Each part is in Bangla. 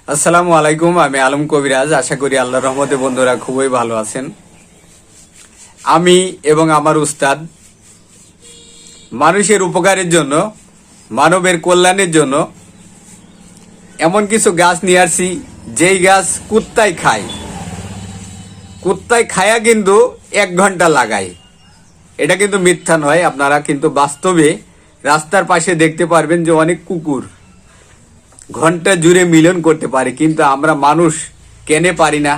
আসসালামু আলাইকুম। আমি আলম কবিরাজ। আশা করি আল্লাহর রহমতে বন্ধুরা খুবই ভালো আছেন। আমি এবং আমার উস্তাদ মানুষের উপকারের জন্য, মানবের কল্যাণের জন্য এমন কিছু গাছ নিয়ে আসছি যেই গাছ কুত্তায় খায়। কুত্তায় খায়া কিন্তু 1 ঘন্টা লাগায়। এটা কিন্তু মিথ্যা নয়। আপনারা কিন্তু বাস্তবে রাস্তার পাশে দেখতে পারবেন যে অনেক কুকুর ঘন্টা জুড়ে মিলন করতে পারে, কিন্তু আমরা মানুষ কেনে পারি না।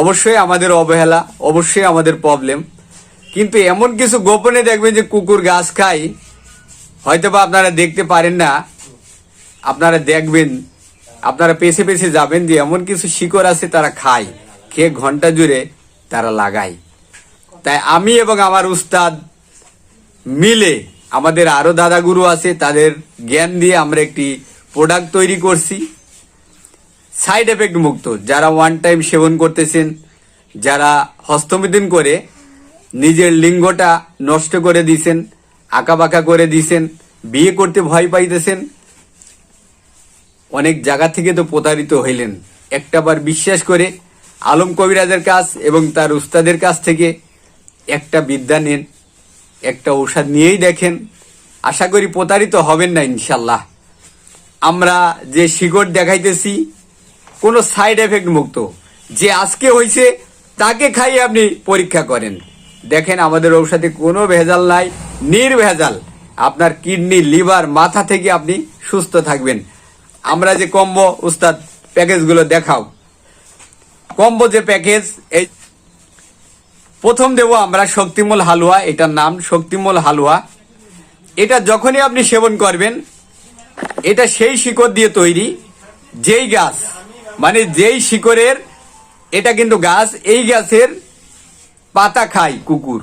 অবশ্যই আমাদের অবহেলা, অবশ্যই আমাদের প্রবলেম। কিন্তু এমন কিছু গোপনে দেখবেন যে কুকুর গাছ খায়, হয়তোবা আপনারা দেখতে পারেন না। আপনারা দেখবেন, আপনারা পেছে পেছে যাবেন যে এমন কিছু শিকড় আছে তারা খায়, খেয়ে ঘন্টা জুড়ে তারা লাগায়। তাই আমি এবং আমার উস্তাদ মিলে, আমাদের আরো দাদাগুরু আছে, তাদের জ্ঞান দিয়ে আমরা একটি প্রোডাক্ট তৈরি করছি সাইড এফেক্ট মুক্ত। যারা ওয়ান টাইম সেবন করতেছেন, যারা হস্তমিথুন করে নিজের লিঙ্গটা নষ্ট করে দিয়েছেন, আঁকাবাঁকা করে দিয়েছেন, বিয়ে করতে ভয় পাইতেছেন, অনেক জায়গা থেকে তো প্রতারিত হইলেন, একটাবার বিশ্বাস করে আলম কবিরাজের কাছ এবং তার উস্তাদের কাছ থেকে একটা বিদ্যা নেন, একটা ঔষধ নিয়েই দেখেন। আশা করি প্রতারিত হবেন না ইনশাল্লাহ। আমরা যে শিকড় দেখাইতেছি কোনো সাইড এফেক্ট মুক্ত। যে আজকে হয়েছে তাকে খাইয়ে আপনি পরীক্ষা করেন, দেখেন আমাদের ঔষধে কোনো ভেজাল নাই, নির্ভেজাল। আপনার কিডনি, লিভার, মাথা থেকে আপনি সুস্থ থাকবেন। আমরা যে কম্বো উস্তাদ প্যাকেজগুলো দেখাও, কম্বো যে প্যাকেজ, এই প্রথম দেব আমরা শক্তিমূল হালুয়া। এটার নাম শক্তিমূল হালুয়া। এটা যখনই আপনি সেবন করবেন, এটা সেই শিকড় দিয়ে তৈরি যেই গাছ, মানে যেই শিকড়ের, এটা কিন্তু গাছ, এই গাছের পাতা খায় কুকুর।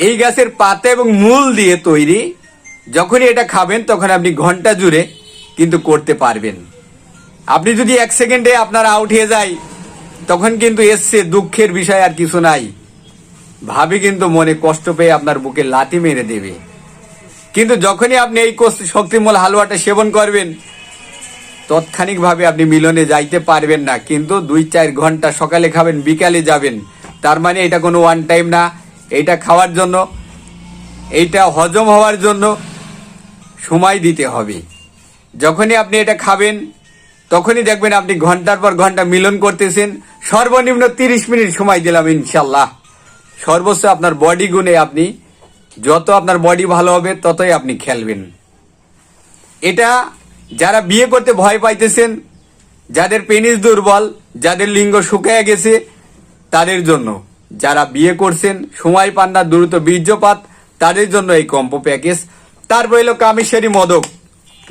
এই গাছের পাতা এবং মূল দিয়ে তৈরি। যখনই এটা খাবেন তখন আপনি ঘন্টা জুড়ে কিন্তু করতে পারবেন। আপনি যদি 1 সেকেন্ডে আপনার আউট হয়ে যায়, তখন কিন্তু এসছে দুঃখের বিষয় আর কিছু নাই। ভাবি কিন্তু মনে কষ্ট পেয়ে আপনার বুকে লাথি মেরে দেবে। কিন্তু যখনই আপনি এই শক্তিমূল হালুয়াটা সেবন করবেন, তাৎক্ষণিকভাবে আপনি মিলনে যাইতে পারবেন না, কিন্তু 2-4 ঘন্টা সকালে খাবেন, বিকালে যাবেন। তার মানে এটা কোনো ওয়ান টাইম না। এইটা খাওয়ার জন্য, এইটা হজম হওয়ার জন্য সময় দিতে হবে। যখনই আপনি এটা খাবেন, তখনই দেখবেন আপনি ঘন্টার পর ঘন্টা মিলন করতেছেন। সর্বনিম্ন 30 মিনিট সময় দিলাম ইনশাল্লাহ। সর্বোচ্চ আপনার বডি গুণে, আপনি যত আপনার বডি ভালো হবে ততই আপনি খেলবেন। এটা যারা বিয়ে করতে ভয় পাইতেছেন, যাদের পেনিস দুর্বল, যাদের লিঙ্গ শুকিয়ে গেছে, তাদের জন্য। যারা বিয়ে করছেন, সময় পান না, দ্রুত বীর্যপাত, তাদের জন্য এই কম্বো প্যাকেজ। তারপর হলো কামেশ্বরী মোদক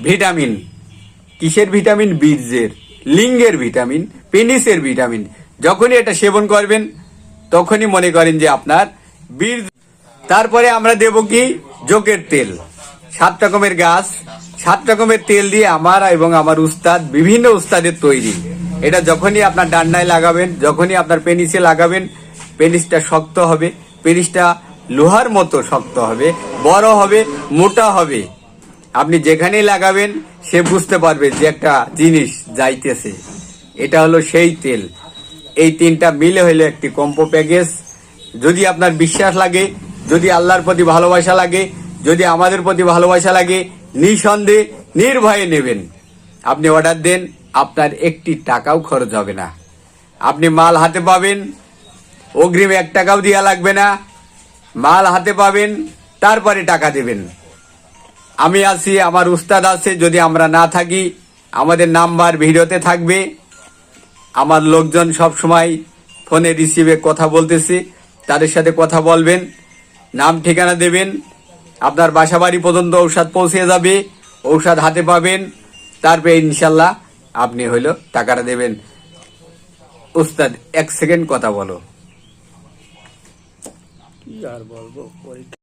ভিটামিন। কিসের ভিটামিন? বীর্যের, লিঙ্গের ভিটামিন, পেনিসের ভিটামিন। যখনই এটা সেবন করবেন, তখনই মনে করেন যে আপনার বীর্য। তারপরে আমরা দেব কি? জোকের তেল। 7 রকমের গাছ, 7 রকমের তেল দিয়ে আমার এবং আমার উস্তাদ, বিভিন্ন উস্তাদের তৈরি। এটা যখনই আপনার ডান্ডায় লাগাবেন, যখনই আপনার পেনিসে লাগাবেন, পেনিসটা শক্ত হবে, পেনিসটা লোহার মতো শক্ত হবে, বড় হবে, মোটা হবে। আপনি যেখানেই লাগাবেন সে বুঝতে পারবে যে একটা জিনিস যাইতেছে। এটা হলো সেই তেল। এই 3টা মিলে হইলে একটি কম্বো প্যাকেজ। যদি আপনার বিশ্বাস লাগে, যদি আল্লাহর প্রতি ভালোবাসা লাগে, যদি আমাদের প্রতি ভালোবাসা লাগে, নিঃসন্দেহে নির্ভয়ে নেবেন। আপনি অর্ডার দেন, আপনার একটি টাকাও খরচ হবে না। আপনি মাল হাতে পাবেন, অগ্রিম 1 টাকাও দেওয়া লাগবে না। মাল হাতে পাবেন, তারপরে টাকা দেবেন। আমি আছি, আমার উস্তাদ আছে। যদি আমরা না থাকি, আমাদের নাম্বার ভিডিওতে থাকবে। আমার লোকজন সব সময় ফোনে রিসিভে কথা বলতেছে, তাদের সাথে কথা বলবেন, নাম ঠিকানা দেবেন, আপনার বাসাবাড়ি পর্যন্ত ঔষধ পৌঁছে যাবে, ঔষধ হাতে পাবেন। তারপরে ইনশাল্লাহ আপনি হইল টাকাটা দেবেন। উস্তাদ 1 সেকেন্ড কথা বলো। কি আর বলবো।